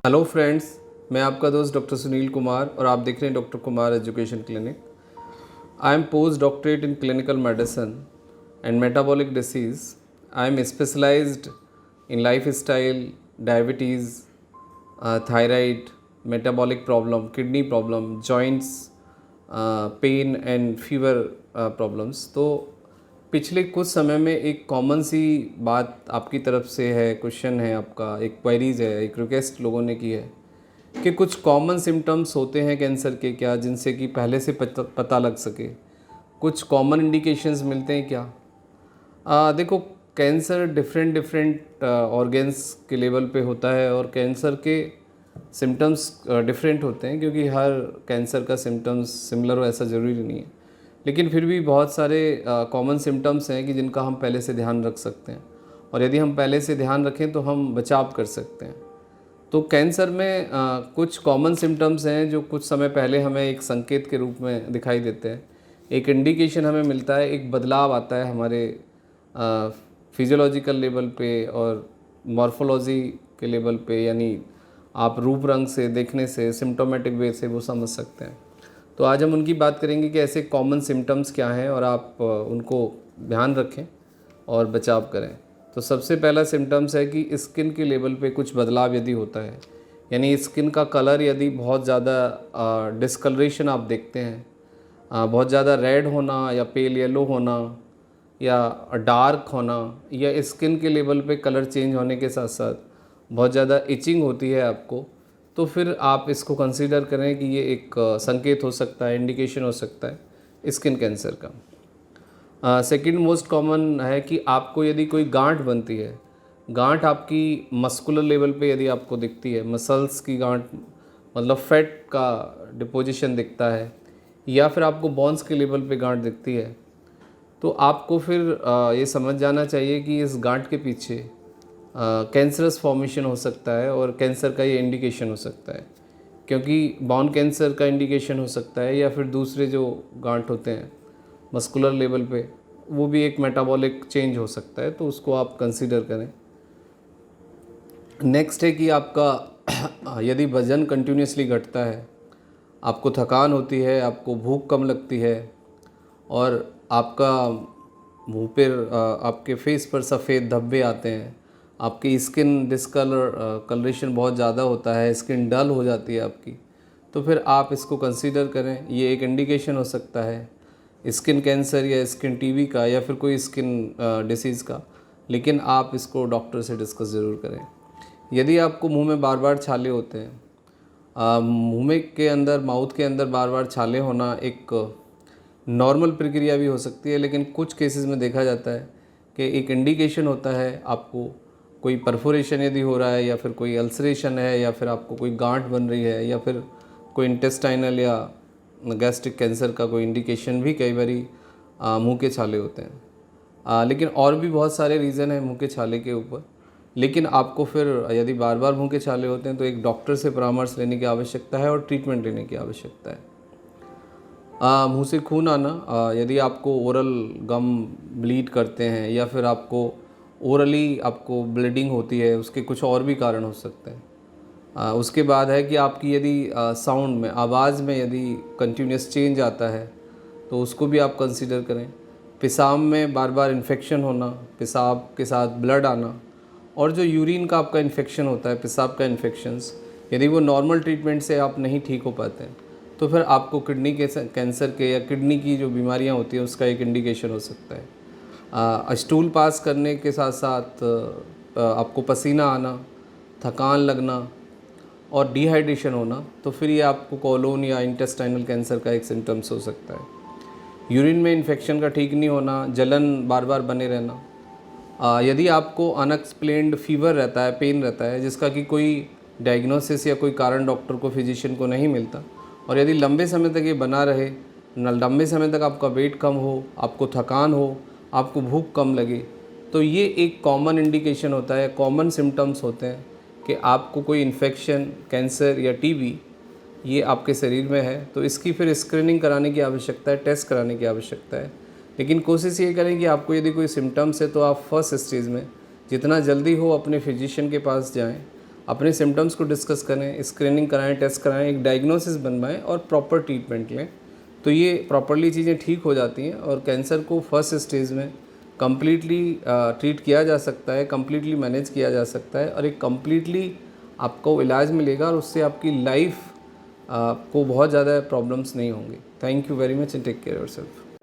Hello friends, मैं आपका दोस्त डॉक्टर सुनील कुमार और आप देख रहे हैं doctor Kumar education clinic. I am post doctorate in clinical medicine and metabolic disease. I am specialised in lifestyle, diabetes, thyroid, metabolic problem, kidney problem, joints, pain and fever problems. तो पिछले कुछ समय में एक कॉमन सी बात आपकी तरफ से है, क्वेश्चन है आपका, एक क्वेरीज है, एक रिक्वेस्ट लोगों ने की है कि कुछ कॉमन सिम्टम्स होते हैं कैंसर के क्या, जिनसे कि पहले से पता लग सके। कुछ कॉमन इंडिकेशंस मिलते हैं क्या? देखो, कैंसर डिफरेंट डिफरेंट ऑर्गेन्स के लेवल पे होता है और कैंसर के सिम्टम्स डिफरेंट होते हैं, क्योंकि हर कैंसर का सिम्टम्स सिमिलर हो ऐसा ज़रूरी नहीं है। लेकिन फिर भी बहुत सारे कॉमन सिम्टम्स हैं कि जिनका हम पहले से ध्यान रख सकते हैं, और यदि हम पहले से ध्यान रखें तो हम बचाव कर सकते हैं। तो कैंसर में कुछ कॉमन सिम्टम्स हैं जो कुछ समय पहले हमें एक संकेत के रूप में दिखाई देते हैं, एक इंडिकेशन हमें मिलता है, एक बदलाव आता है हमारे फिजियोलॉजिकल लेवल पे और मॉर्फोलॉजी के लेवल पे, यानी आप रूप रंग से, देखने से, सिम्टोमेटिक वे से वो समझ सकते हैं। तो आज हम उनकी बात करेंगे कि ऐसे कॉमन सिम्टम्स क्या हैं और आप उनको ध्यान रखें और बचाव करें। तो सबसे पहला सिम्टम्स है कि स्किन के लेवल पे कुछ बदलाव यदि होता है, यानी स्किन का कलर यदि बहुत ज़्यादा डिस्कलरेशन आप देखते हैं, बहुत ज़्यादा रेड होना या पेल येलो होना या डार्क होना, या स्किन के लेवल पे कलर चेंज होने के साथ साथ बहुत ज़्यादा इचिंग होती है आपको, तो फिर आप इसको कंसीडर करें कि ये एक संकेत हो सकता है, इंडिकेशन हो सकता है स्किन कैंसर का। सेकंड मोस्ट कॉमन है कि आपको यदि कोई गांठ बनती है, गांठ आपकी मस्कुलर लेवल पे यदि आपको दिखती है, मसल्स की गांठ, मतलब फैट का डिपोजिशन दिखता है, या फिर आपको बोन्स के लेवल पे गांठ दिखती है, तो आपको फिर ये समझ जाना चाहिए कि इस गांठ के पीछे कैंसरस फॉर्मेशन हो सकता है और कैंसर का ये इंडिकेशन हो सकता है, क्योंकि बोन कैंसर का इंडिकेशन हो सकता है, या फिर दूसरे जो गांठ होते हैं मस्कुलर लेवल पे, वो भी एक मेटाबॉलिक चेंज हो सकता है, तो उसको आप कंसीडर करें। नेक्स्ट है कि आपका यदि वज़न कंटिन्यूसली घटता है, आपको थकान होती है, आपको भूख कम लगती है, और आपका मुंह पर, आपके फेस पर सफ़ेद धब्बे आते हैं, आपकी स्किन कलरेशन बहुत ज़्यादा होता है, स्किन डल हो जाती है आपकी, तो फिर आप इसको कंसीडर करें। ये एक इंडिकेशन हो सकता है स्किन कैंसर या स्किन टीबी का, या फिर कोई स्किन डिसीज़ का, लेकिन आप इसको डॉक्टर से डिस्कस ज़रूर करें। यदि आपको मुंह में बार बार छाले होते हैं, मुंह में के अंदर, माउथ के अंदर बार बार छाले होना एक नॉर्मल प्रक्रिया भी हो सकती है, लेकिन कुछ केसेस में देखा जाता है कि एक इंडिकेशन होता है आपको कोई परफोरेशन यदि हो रहा है, या फिर कोई अल्सरेशन है, या फिर आपको कोई गांठ बन रही है, या फिर कोई इंटेस्टाइनल या गैस्ट्रिक कैंसर का कोई इंडिकेशन भी कई बारी मुंह के छाले होते हैं। लेकिन और भी बहुत सारे रीज़न हैं मुंह के छाले के ऊपर, लेकिन आपको फिर यदि बार बार मुंह के छाले होते हैं तो एक डॉक्टर से परामर्श लेने की आवश्यकता है और ट्रीटमेंट लेने की आवश्यकता है। मुंह से खून आना, यदि आपको ओरल गम ब्लीड करते हैं, या फिर आपको ओरली आपको ब्लीडिंग होती है, उसके कुछ और भी कारण हो सकते हैं। उसके बाद है कि आपकी यदि साउंड में, आवाज़ में यदि कंटिन्यूस चेंज आता है, तो उसको भी आप कंसीडर करें। पेशाब में बार बार इन्फेक्शन होना, पेशाब के साथ ब्लड आना, और जो यूरिन का आपका इन्फेक्शन होता है, पेशाब का इन्फेक्शंस, यदि वो नॉर्मल ट्रीटमेंट से आप नहीं ठीक हो पाते हैं, तो फिर आपको किडनी के कैंसर के या किडनी की जो बीमारियां होती हैं उसका एक इंडिकेशन हो सकता है। स्टूल पास करने के साथ साथ आपको पसीना आना, थकान लगना और डिहाइड्रेशन होना, तो फिर ये आपको कोलोन या इंटेस्टाइनल कैंसर का एक सिम्टम्स हो सकता है। यूरिन में इन्फेक्शन का ठीक नहीं होना, जलन बार बार बने रहना, यदि आपको अनएक्सप्लेन्ड फीवर रहता है, पेन रहता है, जिसका कि कोई डायग्नोसिस या कोई कारण डॉक्टर को, फिजिशियन को नहीं मिलता, और यदि लंबे समय तक ये बना रहे, लंबे समय तक आपका वेट कम हो, आपको थकान हो, आपको भूख कम लगे, तो ये एक कॉमन इंडिकेशन होता है, कॉमन सिम्टम्स होते हैं कि आपको कोई इन्फेक्शन, कैंसर या टीबी ये आपके शरीर में है। तो इसकी फिर स्क्रीनिंग कराने की आवश्यकता है, टेस्ट कराने की आवश्यकता है। लेकिन कोशिश ये करें कि आपको यदि कोई सिम्टम्स है तो आप फर्स्ट स्टेज में जितना जल्दी हो अपने फिजिशियन के पास जाएं, अपने सिम्टम्स को डिस्कस करें, स्क्रीनिंग कराएं, टेस्ट कराएं, एक डायग्नोसिस बनवाएं और प्रॉपर ट्रीटमेंट लें। तो ये प्रॉपरली चीज़ें ठीक हो जाती हैं और कैंसर को फर्स्ट स्टेज में कम्प्लीटली ट्रीट किया जा सकता है, कम्प्लीटली मैनेज किया जा सकता है और एक कम्प्लीटली आपको इलाज मिलेगा और उससे आपकी लाइफ को बहुत ज़्यादा प्रॉब्लम्स नहीं होंगी। Thank you very much and take care yourself.